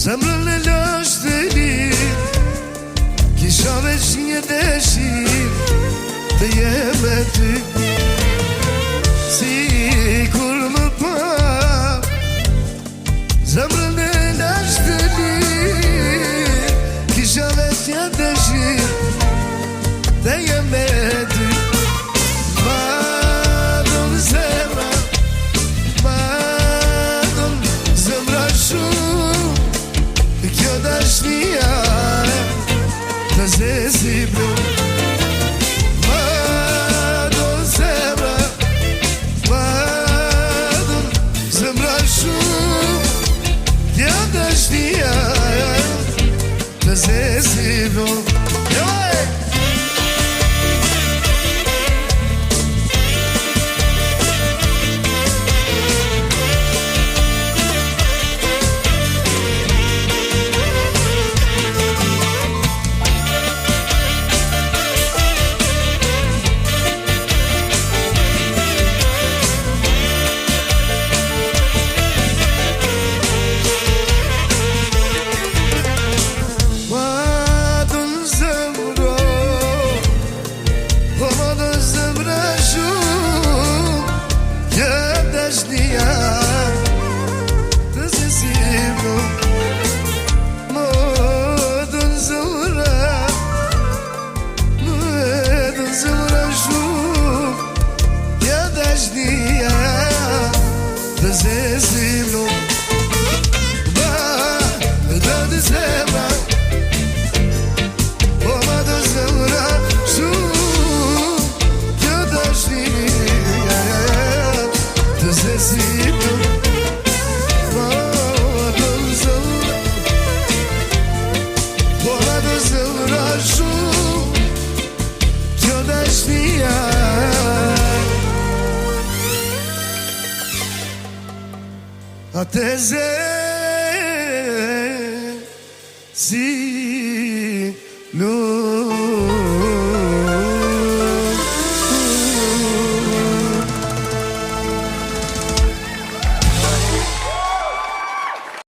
Zemrën e lash të lirë, kisha veç një dëshirë të jem me ty. Si kur më pa, zemrën e lash të lirë, kisha veç një dëshirë të jem me ty. Zezi blu, ma do zemra, ma do zemra shumë, ja dashnia, të zezi blu. A te zezi